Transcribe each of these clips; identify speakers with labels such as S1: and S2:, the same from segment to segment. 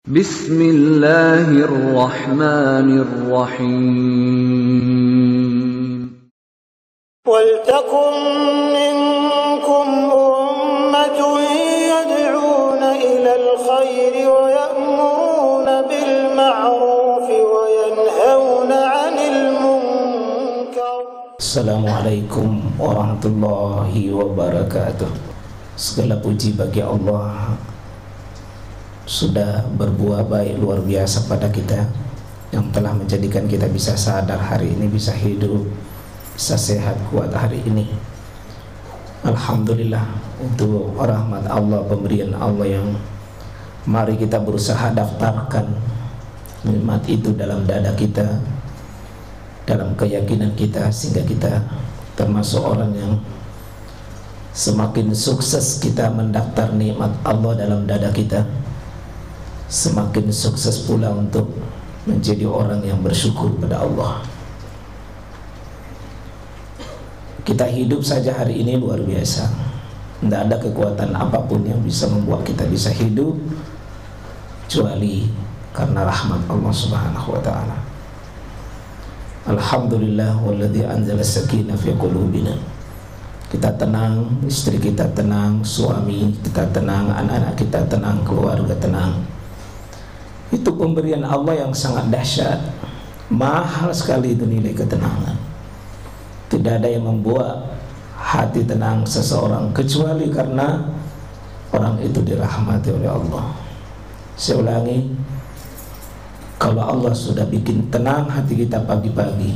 S1: Bismillahirrahmanirrahim.
S2: وَلْتَكُنْ مِنْكُمْ أُمَّةٌ يَدْعُونَ إِلَى الْخَيْرِ وَيَأْمُرُونَ بِالْمَعْرُوفِ وَيَنْهَوْنَ عَنِ الْمُنْكَرِ.
S3: Assalamualaikum warahmatullahi wabarakatuh. Segala puji bagi Allah, sudah berbuah baik luar biasa pada kita, yang telah menjadikan kita bisa sadar hari ini, bisa hidup, bisa sehat kuat hari ini. Alhamdulillah untuk rahmat Allah, pemberian Allah yang mari kita berusaha daftarkan nikmat itu dalam dada kita, dalam keyakinan kita, sehingga kita termasuk orang yang semakin sukses kita mendaftar nikmat Allah dalam dada kita, semakin sukses pula untuk menjadi orang yang bersyukur pada Allah. Kita hidup saja hari ini luar biasa. Tidak ada kekuatan apapun yang bisa membuat kita bisa hidup kecuali karena rahmat Allah Subhanahu wa ta'ala. Alhamdulillah walladzi anzala sakinah fi qulubina. Kita tenang, istri kita tenang, suami kita tenang, anak-anak kita tenang, keluarga tenang. Itu pemberian Allah yang sangat dahsyat. Mahal sekali itu nilai ketenangan. Tidak ada yang membuat hati tenang seseorang kecuali karena orang itu dirahmati oleh Allah. Saya ulangi, kalau Allah sudah bikin tenang hati kita pagi-pagi,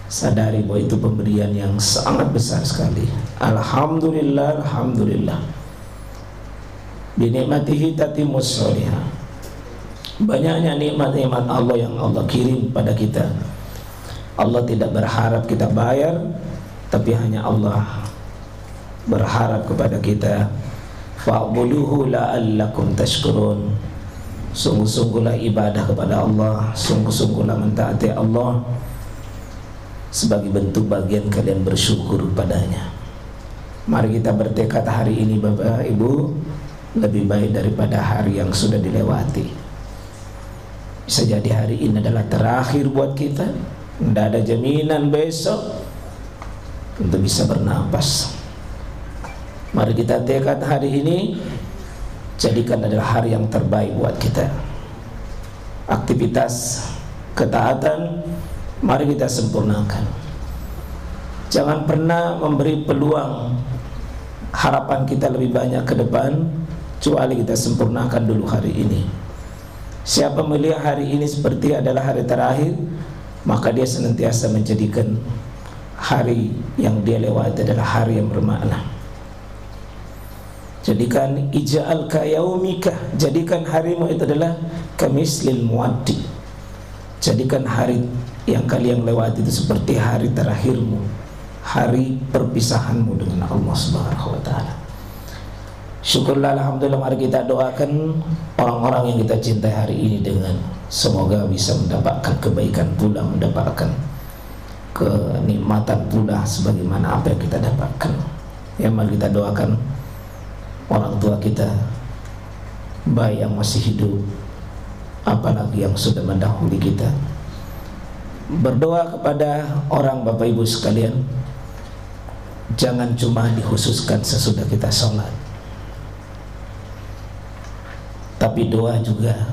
S3: sadari bahwa itu pemberian yang sangat besar sekali. Alhamdulillah, alhamdulillah. Binikmatihi tatimmus sholihah. Banyaknya nikmat-nikmat Allah yang Allah kirim pada kita. Allah tidak berharap kita bayar, tapi hanya Allah berharap kepada kita, fa'buduhu la'allakum tashkurun. Sungguh-sungguhlah ibadah kepada Allah, sungguh-sungguhlah mentaati Allah sebagai bentuk bagian kalian bersyukur padanya. Mari kita bertekad hari ini Bapak Ibu, lebih baik daripada hari yang sudah dilewati. Bisa jadi hari ini adalah terakhir buat kita. Tidak ada jaminan besok untuk bisa bernapas. Mari kita tekad hari ini, jadikan adalah hari yang terbaik buat kita. Aktivitas ketaatan mari kita sempurnakan. Jangan pernah memberi peluang harapan kita lebih banyak ke depan, kecuali kita sempurnakan dulu hari ini. Siapa melihat hari ini seperti adalah hari terakhir, maka dia senantiasa menjadikan hari yang dia lewati adalah hari yang bermakna. Jadikan ija'al ka yaumika, jadikan harimu itu adalah kamislil muaddi. Jadikan hari yang kalian lewati itu seperti hari terakhirmu, hari perpisahanmu dengan Allah Subhanahu wa ta'ala. Syukurlah, alhamdulillah. Mari kita doakan orang-orang yang kita cintai hari ini dengan semoga bisa mendapatkan kebaikan pula, mendapatkan kenikmatan pula sebagaimana apa yang kita dapatkan. Ya, mari kita doakan orang tua kita, baik yang masih hidup apalagi yang sudah mendahului kita. Berdoa kepada orang Bapak Ibu sekalian, jangan cuma dikhususkan sesudah kita sholat, tapi doa juga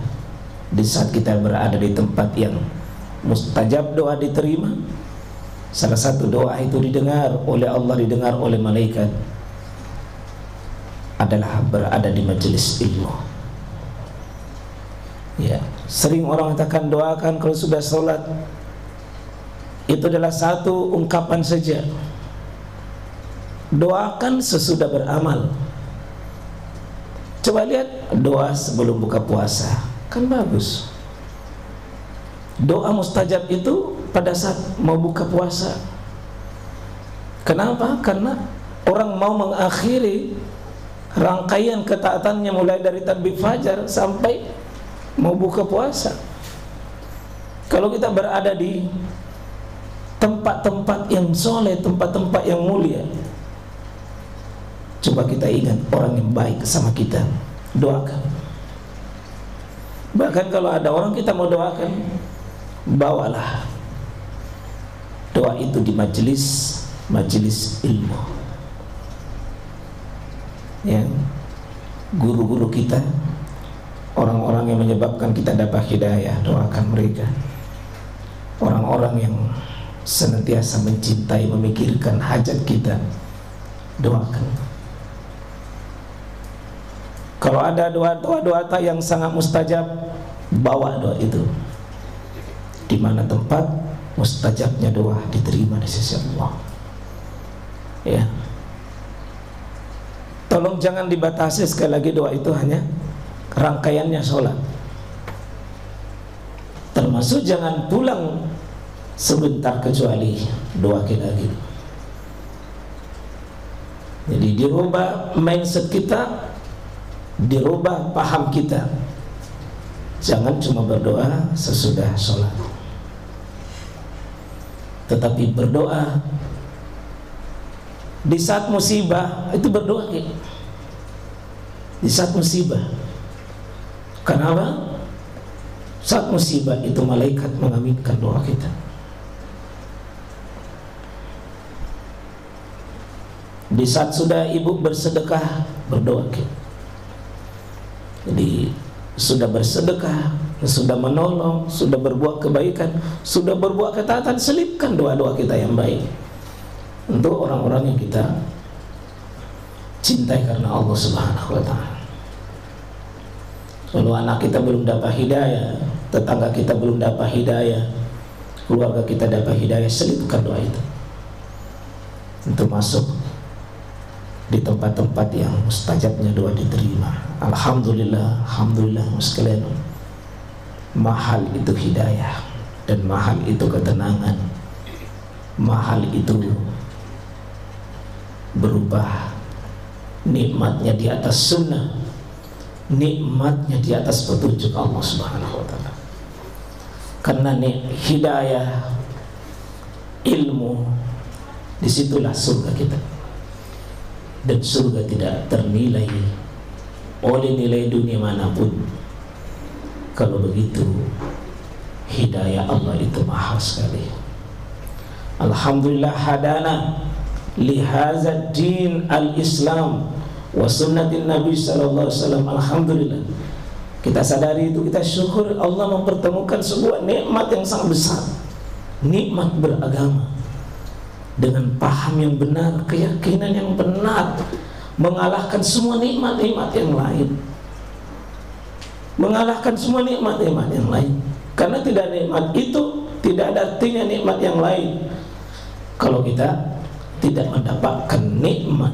S3: di saat kita berada di tempat yang mustajab doa diterima. Salah satu doa itu didengar oleh Allah, didengar oleh malaikat, adalah berada di majelis ilmu. Ya, sering orang katakan doakan kalau sudah sholat. Itu adalah satu ungkapan saja. Doakan sesudah beramal. Coba lihat doa sebelum buka puasa, kan bagus. Doa mustajab itu pada saat mau buka puasa. Kenapa? Karena orang mau mengakhiri rangkaian ketaatannya mulai dari takbir fajar sampai mau buka puasa. Kalau kita berada di tempat-tempat yang soleh, tempat-tempat yang mulia, coba kita ingat orang yang baik sama kita, doakan. Bahkan kalau ada orang kita mau doakan, bawalah doa itu di majelis ilmu. Ya, guru-guru kita, orang-orang yang menyebabkan kita dapat hidayah, doakan mereka. Orang-orang yang senantiasa mencintai, memikirkan hajat kita, doakan. Kalau ada doa-doa yang sangat mustajab, bawa doa itu. Di mana tempat mustajabnya doa diterima di sisi Allah. Ya. Tolong jangan dibatasi, sekali lagi doa itu hanya rangkaiannya sholat. Termasuk jangan pulang sebentar kecuali doa kita lagi. Jadi dirubah mindset kita, dirubah paham kita. Jangan cuma berdoa sesudah sholat, tetapi berdoa di saat musibah. Itu berdoa gitu. Di saat musibah. Kenapa? Saat musibah itu malaikat mengaminkan doa kita. Di saat sudah ibu bersedekah, berdoa gitu. Jadi sudah bersedekah, sudah menolong, sudah berbuat kebaikan, sudah berbuat ketaatan, selipkan doa-doa kita yang baik untuk orang-orang yang kita cintai karena Allah Subhanahu wa ta'ala. Kalau anak kita belum dapat hidayah, tetangga kita belum dapat hidayah, keluarga kita dapat hidayah, selipkan doa itu untuk masuk di tempat-tempat yang mustajabnya doa diterima. Alhamdulillah, alhamdulillah sekalian. Mahal itu hidayah, dan mahal itu ketenangan, mahal itu berubah. Nikmatnya di atas sunnah, nikmatnya di atas petunjuk Allah Subhanahu wa ta'ala. Karena hidayah, ilmu, disitulah surga kita. Dan surga tidak ternilai oleh nilai dunia manapun. Kalau begitu, hidayah Allah itu mahal sekali. Alhamdulillah hadana lihazad din al-Islam wa sunnatin Nabi sallallahu alaihi wasallam. Alhamdulillah, kita sadari itu, kita syukur Allah mempertemukan sebuah nikmat yang sangat besar, nikmat beragama dengan paham yang benar, keyakinan yang benar, mengalahkan semua nikmat-nikmat yang lain, mengalahkan semua nikmat-nikmat yang lain. Karena tidak nikmat itu tidak ada artinya nikmat yang lain kalau kita tidak mendapatkan nikmat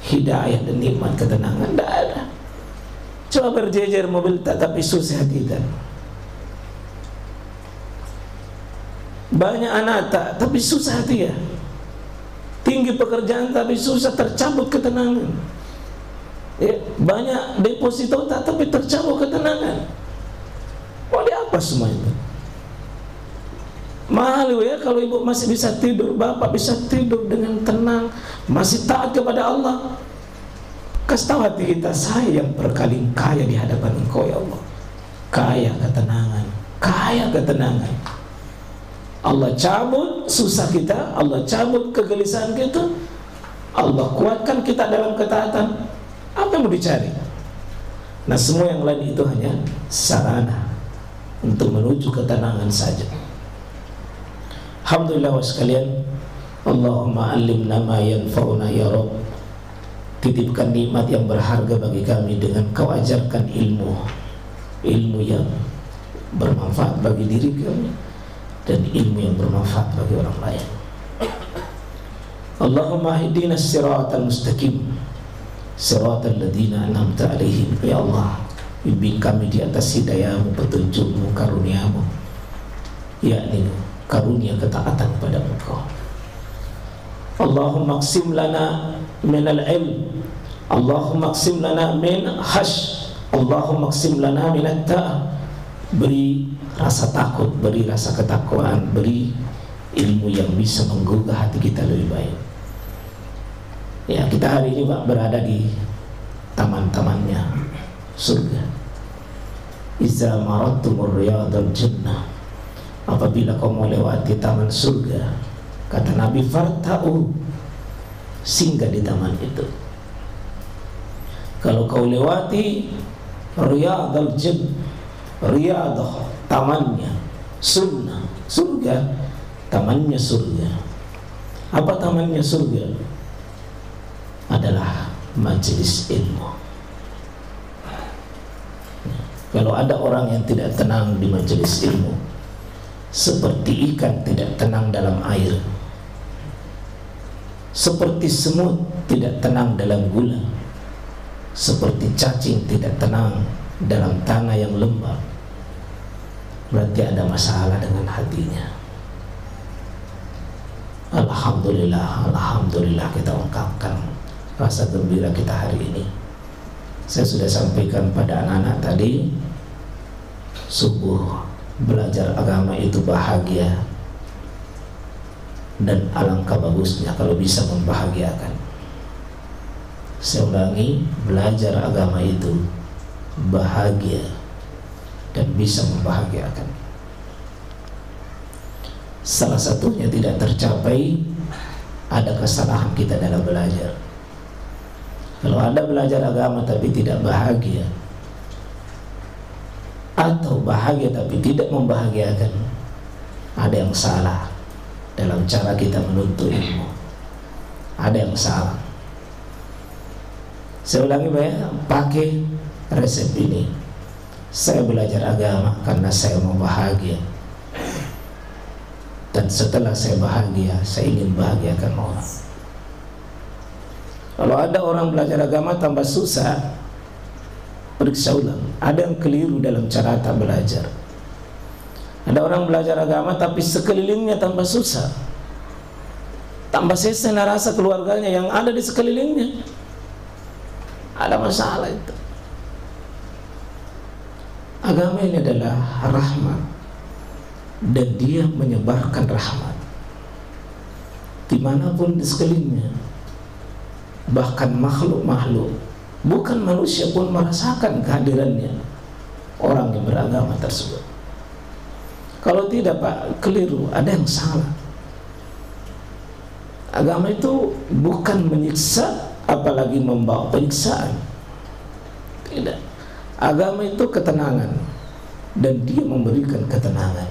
S3: hidayah dan nikmat ketenangan. Tidak ada. Coba berjejer mobil tapi susah kita. Banyak anak tapi susah hati ya. Tinggi pekerjaan tapi susah, tercabut ketenangan ya. Banyak deposito tapi tercabut ketenangan. Oleh apa semua itu? Mahal ya kalau ibu masih bisa tidur, bapak bisa tidur dengan tenang, masih taat kepada Allah. Kasih tahu hati kita, saya yang berpaling kaya di hadapan Engkau ya Allah. Kaya ketenangan, kaya ketenangan. Allah cabut susah kita, Allah cabut kegelisahan kita, Allah kuatkan kita dalam ketaatan. Apa yang mau dicari? Nah, semua yang lain itu hanya sarana untuk menuju ketenangan saja. Alhamdulillah wa sekalian, Allahumma alimna ma yanfa'una ya Rabb. Titipkan nikmat yang berharga bagi kami dengan Kau ajarkan ilmu yang bermanfaat bagi diri kami dan ilmu yang bermanfaat bagi orang lain. Allahumma hidina siratal mustaqim, siratal ladzina an'amta alaihim. Ya Allah, bimbing kami di atas hidayah-Mu, petunjuk-Mu, karunia-Mu, yakni karunia ketaatan kepada Engkau. Allahumma qsim lana min al-ilm, Allahumma qsim lana min khash, Allahumma qsim lana min at-ta'ah. Beri rasa takut, beri rasa ketakwaan, beri ilmu yang bisa menggugah hati kita lebih baik. Ya, kita hari ini Pak berada di taman-tamannya surga. Iza marattumur riyadul jannah, apabila kau melewati taman surga, kata Nabi, farta'u, singgah di taman itu. Kalau kau lewati riyadul jannah, riyadah tamannya, sunnah surga, tamannya surga. Apa tamannya surga? Adalah majelis ilmu. Kalau ada orang yang tidak tenang di majelis ilmu, seperti ikan tidak tenang dalam air, seperti semut tidak tenang dalam gula, seperti cacing tidak tenang dalam tanah yang lembab, berarti ada masalah dengan hatinya. Alhamdulillah, alhamdulillah kita ungkapkan rasa gembira kita hari ini. Saya sudah sampaikan pada anak-anak tadi, subuh belajar agama itu bahagia, dan alangkah bagusnya kalau bisa membahagiakan. Saya ulangi, belajar agama itu bahagia dan bisa membahagiakan. Salah satunya tidak tercapai, ada kesalahan kita dalam belajar. Kalau ada belajar agama tapi tidak bahagia, atau bahagia tapi tidak membahagiakan, ada yang salah dalam cara kita menuntut ilmu. Ada yang salah. Saya ulangi ya, pakai resep ini. Saya belajar agama karena saya mau bahagia, dan setelah saya bahagia, saya ingin bahagiakan orang. Kalau ada orang belajar agama tambah susah, periksa ulang. Ada yang keliru dalam cara tak belajar. Ada orang belajar agama tapi sekelilingnya tambah susah, tambah sesen rasa keluarganya yang ada di sekelilingnya. Ada masalah itu. Agama ini adalah rahmat, dan dia menyebarkan rahmat dimanapun di sekelilingnya. Bahkan makhluk-makhluk, bukan manusia pun merasakan kehadirannya orang yang beragama tersebut. Kalau tidak Pak, keliru, ada yang salah. Agama itu bukan menyiksa, apalagi membawa penyiksaan. Tidak. Agama itu ketenangan, dan dia memberikan ketenangan.